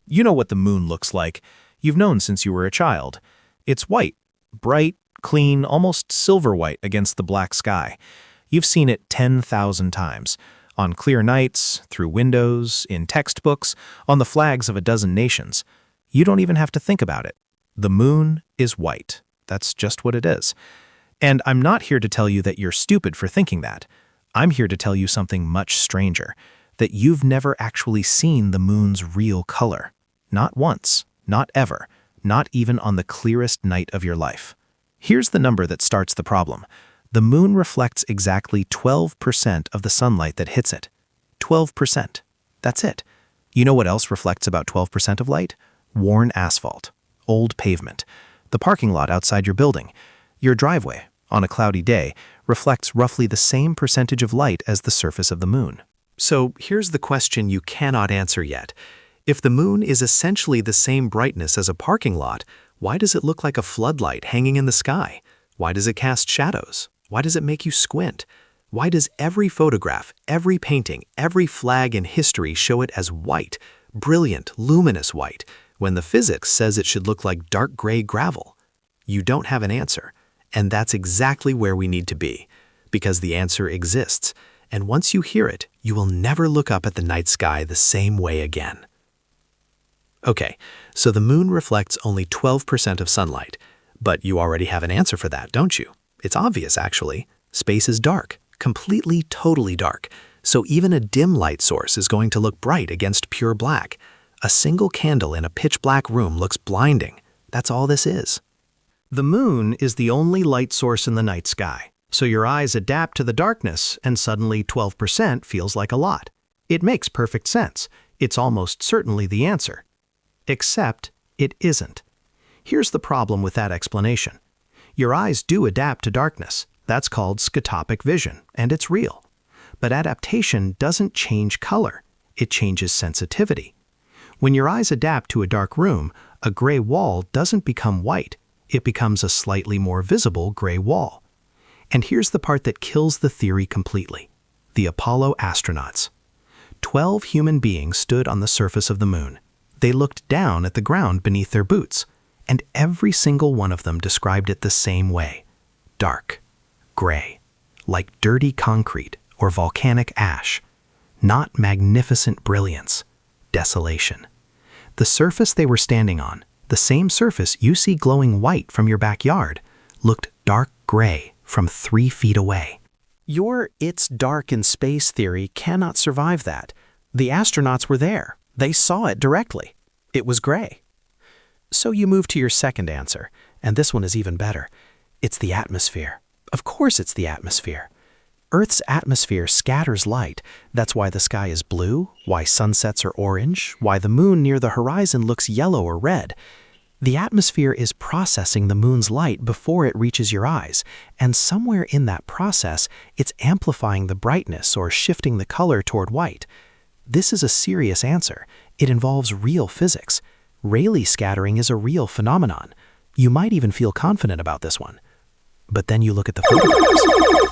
You know what the moon looks like. You've known since you were a child. It's white, bright, clean, almost silver white against the black sky. You've seen it 10,000 times. On clear nights, through windows, in textbooks, on the flags of a dozen nations. You don't even have to think about it. The moon is white. That's just what it is. And I'm not here to tell you that you're stupid for thinking that. I'm here to tell you something much stranger, that you've never actually seen the moon's real color. Not once, not ever, not even on the clearest night of your life. Here's the number that starts the problem. The moon reflects exactly 12% of the sunlight that hits it. 12%. That's it. You know what else reflects about 12% of light? Worn asphalt, old pavement, the parking lot outside your building. Your driveway, on a cloudy day, reflects roughly the same percentage of light as the surface of the moon. So here's the question you cannot answer yet. If the moon is essentially the same brightness as a parking lot, why does it look like a floodlight hanging in the sky? Why does it cast shadows? Why does it make you squint? Why does every photograph, every painting, every flag in history show it as white, brilliant, luminous white, when the physics says it should look like dark gray gravel? You don't have an answer, and that's exactly where we need to be, because the answer exists, and once you hear it, you will never look up at the night sky the same way again. Okay, so the moon reflects only 12% of sunlight, but you already have an answer for that, don't you? It's obvious, actually. Space is dark, completely, totally dark, so even a dim light source is going to look bright against pure black. A single candle in a pitch-black room looks blinding. That's all this is. The moon is the only light source in the night sky, so your eyes adapt to the darkness and suddenly 12% feels like a lot. It makes perfect sense. It's almost certainly the answer. Except it isn't. Here's the problem with that explanation. Your eyes do adapt to darkness. That's called scotopic vision, and it's real. But adaptation doesn't change color. It changes sensitivity. When your eyes adapt to a dark room, a gray wall doesn't become white. It becomes a slightly more visible gray wall. And here's the part that kills the theory completely. The Apollo astronauts. 12 human beings stood on the surface of the moon. They looked down at the ground beneath their boots, and every single one of them described it the same way. Dark, gray, like dirty concrete or volcanic ash. Not magnificent brilliance, desolation. The surface they were standing on, the same surface you see glowing white from your backyard, looked dark gray from 3 feet away. Your "it's dark in space" theory cannot survive that. The astronauts were there. They saw it directly. It was gray. So you move to your second answer, and this one is even better. It's the atmosphere. Of course it's the atmosphere. Earth's atmosphere scatters light. That's why the sky is blue, why sunsets are orange, why the moon near the horizon looks yellow or red. The atmosphere is processing the moon's light before it reaches your eyes, and somewhere in that process, it's amplifying the brightness or shifting the color toward white. This is a serious answer. It involves real physics. Rayleigh scattering is a real phenomenon. You might even feel confident about this one. But then you look at the photographs.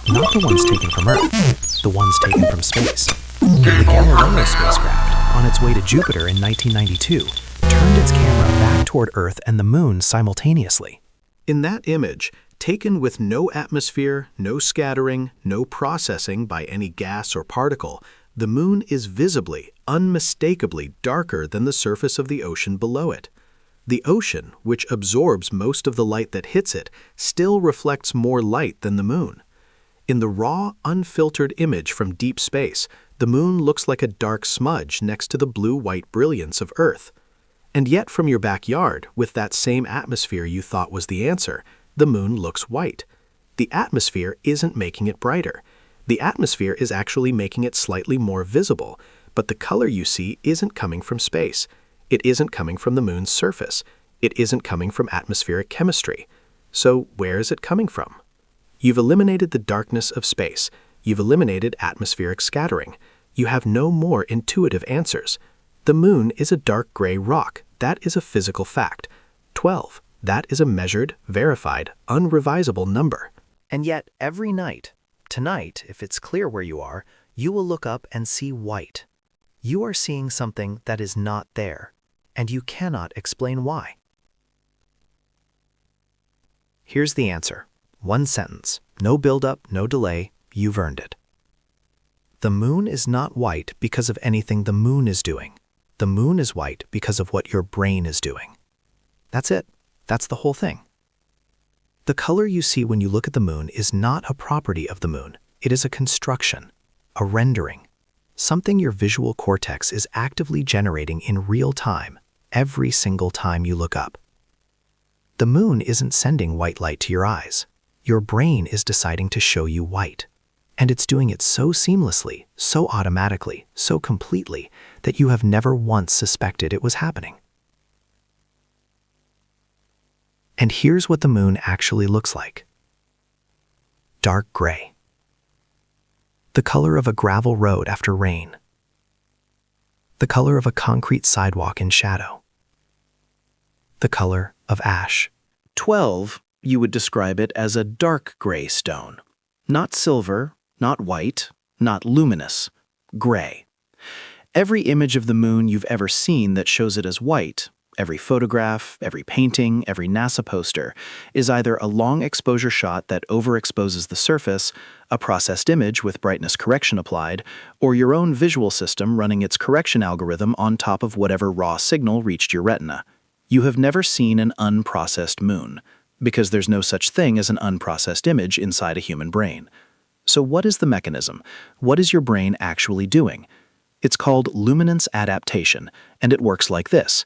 Not the ones taken from Earth, the ones taken from space. The Galileo spacecraft, on its way to Jupiter in 1992, turned its camera back toward Earth and the moon simultaneously. In that image, taken with no atmosphere, no scattering, no processing by any gas or particle, the moon is visibly, unmistakably darker than the surface of the ocean below it. The ocean, which absorbs most of the light that hits it, still reflects more light than the moon. In the raw, unfiltered image from deep space, the moon looks like a dark smudge next to the blue-white brilliance of Earth. And yet from your backyard, with that same atmosphere you thought was the answer, the moon looks white. The atmosphere isn't making it brighter. The atmosphere is actually making it slightly more visible, but the color you see isn't coming from space. It isn't coming from the moon's surface. It isn't coming from atmospheric chemistry. So where is it coming from? You've eliminated the darkness of space. You've eliminated atmospheric scattering. You have no more intuitive answers. The moon is a dark gray rock. That is a physical fact. 12. That is a measured, verified, unrevisable number. And yet, every night, tonight, if it's clear where you are, you will look up and see white. You are seeing something that is not there. and you cannot explain why. Here's the answer. One sentence. No buildup, no delay. You've earned it. The moon is not white because of anything the moon is doing. The moon is white because of what your brain is doing. That's it. That's the whole thing. The color you see when you look at the moon is not a property of the moon. It is a construction, a rendering, something your visual cortex is actively generating in real time every single time you look up. The moon isn't sending white light to your eyes. Your brain is deciding to show you white. And it's doing it so seamlessly, so automatically, so completely that you have never once suspected it was happening. And here's what the moon actually looks like. Dark gray. The color of a gravel road after rain. The color of a concrete sidewalk in shadow. The color of ash. 12, you would describe it as a dark gray stone. Not silver, not white, not luminous, gray. Every image of the moon you've ever seen that shows it as white, every photograph, every painting, every NASA poster, is either a long exposure shot that overexposes the surface, a processed image with brightness correction applied, or your own visual system running its correction algorithm on top of whatever raw signal reached your retina. You have never seen an unprocessed moon, because there's no such thing as an unprocessed image inside a human brain. So what is the mechanism? What is your brain actually doing? It's called luminance adaptation, and it works like this.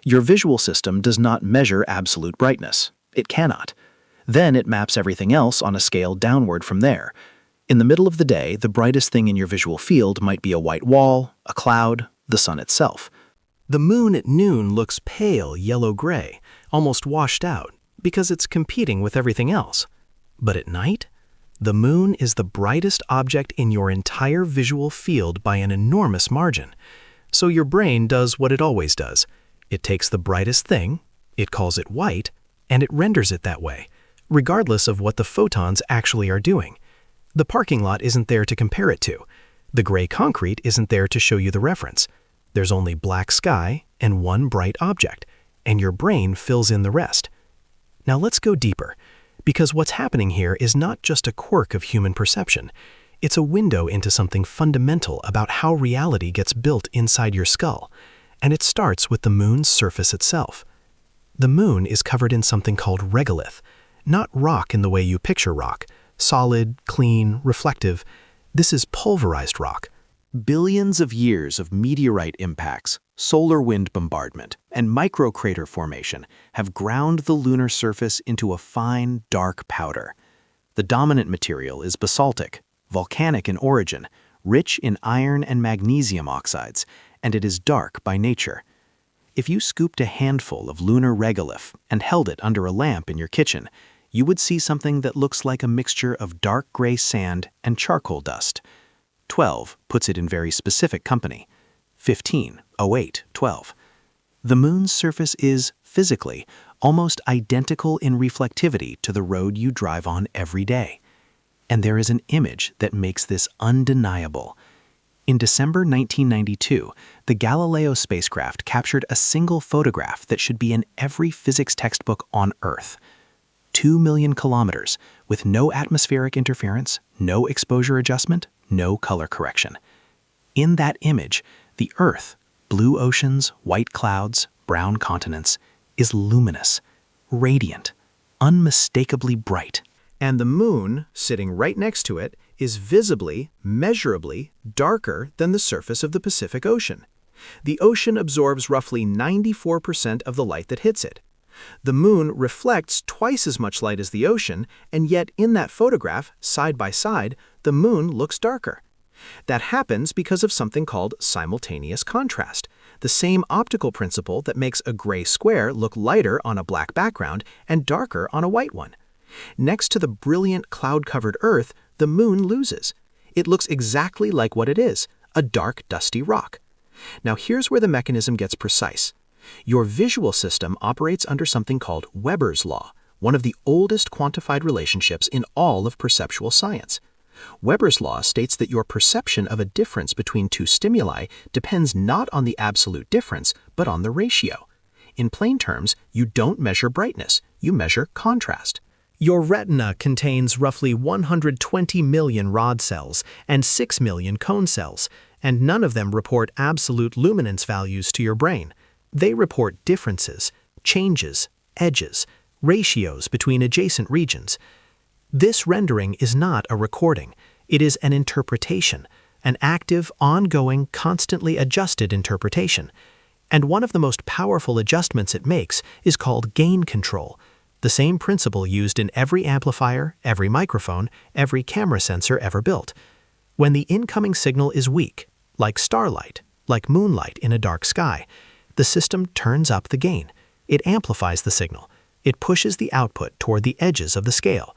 Your visual system does not measure absolute brightness. It cannot. Then it maps everything else on a scale downward from there. In the middle of the day, the brightest thing in your visual field might be a white wall, a cloud, the sun itself. The moon at noon looks pale yellow-gray, almost washed out, because it's competing with everything else. But at night, the moon is the brightest object in your entire visual field by an enormous margin. So your brain does what it always does. It takes the brightest thing, it calls it white, and it renders it that way, regardless of what the photons actually are doing. The parking lot isn't there to compare it to. The gray concrete isn't there to show you the reference. There's only black sky and one bright object, and your brain fills in the rest. Now let's go deeper, because what's happening here is not just a quirk of human perception. It's a window into something fundamental about how reality gets built inside your skull, and it starts with the moon's surface itself. The moon is covered in something called regolith, not rock in the way you picture rock, solid, clean, reflective. This is pulverized rock. Billions of years of meteorite impacts, solar wind bombardment, and microcrater formation have ground the lunar surface into a fine, dark powder. The dominant material is basaltic, volcanic in origin, rich in iron and magnesium oxides, and it is dark by nature. If you scooped a handful of lunar regolith and held it under a lamp in your kitchen, you would see something that looks like a mixture of dark gray sand and charcoal dust. 12 puts it in very specific company. 15, 08, 12. The moon's surface is, physically, almost identical in reflectivity to the road you drive on every day. And there is an image that makes this undeniable. In December 1992, the Galileo spacecraft captured a single photograph that should be in every physics textbook on Earth. 2 million kilometers, with no atmospheric interference, no exposure adjustment, no color correction. In that image, the Earth, blue oceans, white clouds, brown continents, is luminous, radiant, unmistakably bright. And the moon, sitting right next to it, is visibly, measurably darker than the surface of the Pacific Ocean. The ocean absorbs roughly 94% of the light that hits it. The moon reflects twice as much light as the ocean, and yet in that photograph, side by side, the moon looks darker. That happens because of something called simultaneous contrast, the same optical principle that makes a gray square look lighter on a black background and darker on a white one. Next to the brilliant cloud-covered Earth, the moon loses. It looks exactly like what it is, a dark, dusty rock. Now here's where the mechanism gets precise. Your visual system operates under something called Weber's law, one of the oldest quantified relationships in all of perceptual science. Weber's law states that your perception of a difference between two stimuli depends not on the absolute difference, but on the ratio. In plain terms, you don't measure brightness, you measure contrast. Your retina contains roughly 120 million rod cells and 6 million cone cells, and none of them report absolute luminance values to your brain. They report differences, changes, edges, ratios between adjacent regions. This rendering is not a recording. It is an interpretation, an active, ongoing, constantly adjusted interpretation. And one of the most powerful adjustments it makes is called gain control, the same principle used in every amplifier, every microphone, every camera sensor ever built. When the incoming signal is weak, like starlight, like moonlight in a dark sky, the system turns up the gain. It amplifies the signal. It pushes the output toward the edges of the scale.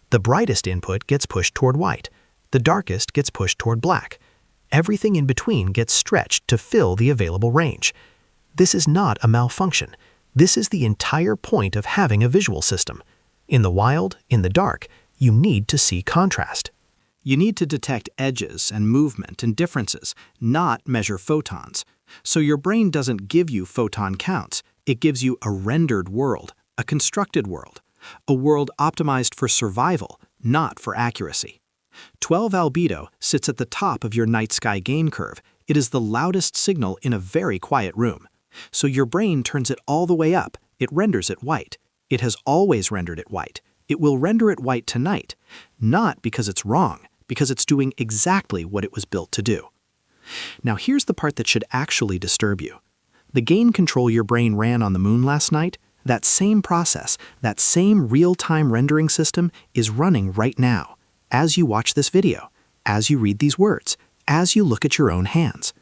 The brightest input gets pushed toward white. The darkest gets pushed toward black. Everything in between gets stretched to fill the available range. This is not a malfunction. This is the entire point of having a visual system. In the wild, in the dark, you need to see contrast. You need to detect edges and movement and differences, not measure photons. So your brain doesn't give you photon counts. It gives you a rendered world, a constructed world, a world optimized for survival, not for accuracy. 12 albedo sits at the top of your night sky gain curve. It is the loudest signal in a very quiet room. So your brain turns it all the way up. It renders it white. It has always rendered it white. It will render it white tonight, not because it's wrong, because it's doing exactly what it was built to do. Now here's the part that should actually disturb you. The gain control your brain ran on the moon last night, that same process, that same real-time rendering system is running right now, as you watch this video, as you read these words, as you look at your own hands.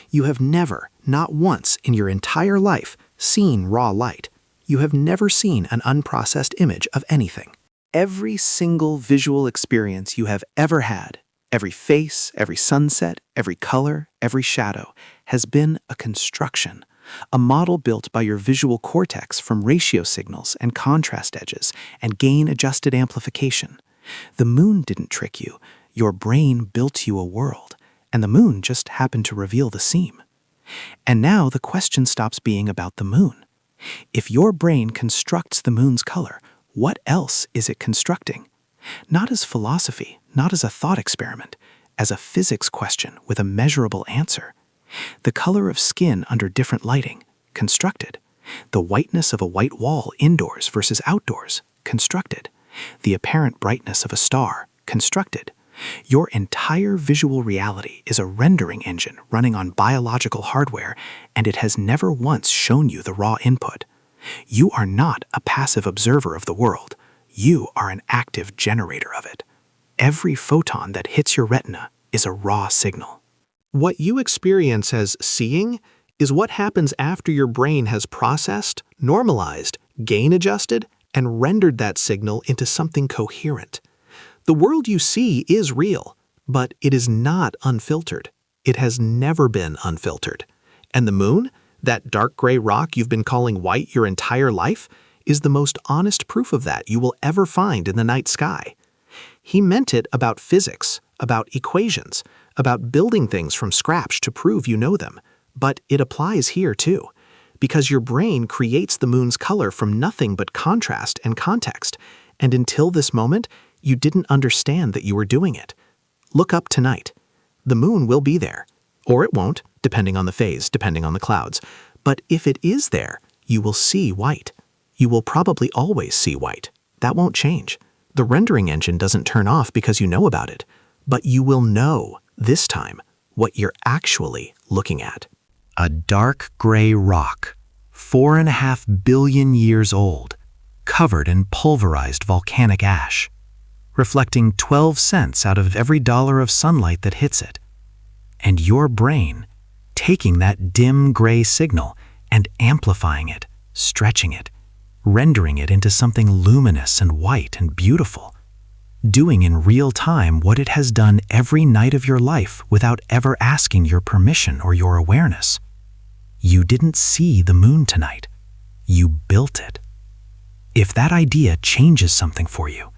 You have never, not once in your entire life, seen raw light. You have never seen an unprocessed image of anything. Every single visual experience you have ever had, every face, every sunset, every color, every shadow, has been a construction, a model built by your visual cortex from ratio signals and contrast edges and gain-adjusted amplification. The moon didn't trick you. Your brain built you a world, and the moon just happened to reveal the seam. And now the question stops being about the moon. If your brain constructs the moon's color, what else is it constructing? Not as philosophy, not as a thought experiment, as a physics question with a measurable answer. The color of skin under different lighting, constructed. The whiteness of a white wall indoors versus outdoors, constructed. The apparent brightness of a star, constructed. Your entire visual reality is a rendering engine running on biological hardware, and it has never once shown you the raw input. You are not a passive observer of the world. You are an active generator of it. Every photon that hits your retina is a raw signal. What you experience as seeing is what happens after your brain has processed, normalized, gain-adjusted, and rendered that signal into something coherent. The world you see is real, but it is not unfiltered. It has never been unfiltered. And the moon, that dark gray rock you've been calling white your entire life, is the most honest proof of that you will ever find in the night sky. He meant it about physics, about equations, about building things from scratch to prove you know them. But it applies here too, because your brain creates the moon's color from nothing but contrast and context, and until this moment, you didn't understand that you were doing it. Look up tonight. The moon will be there, or it won't, depending on the phase, depending on the clouds. But if it is there, you will see white. You will probably always see white. That won't change. The rendering engine doesn't turn off because you know about it, but you will know this time what you're actually looking at. A dark gray rock, 4.5 billion years old, covered in pulverized volcanic ash, reflecting 12 cents out of every dollar of sunlight that hits it. And your brain taking that dim gray signal and amplifying it, stretching it, rendering it into something luminous and white and beautiful, doing in real time what it has done every night of your life without ever asking your permission or your awareness. You didn't see the moon tonight. You built it. If that idea changes something for you,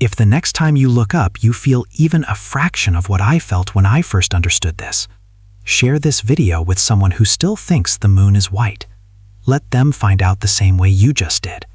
If the next time you look up you feel even a fraction of what I felt when I first understood this, share this video with someone who still thinks the moon is white. Let them find out the same way you just did.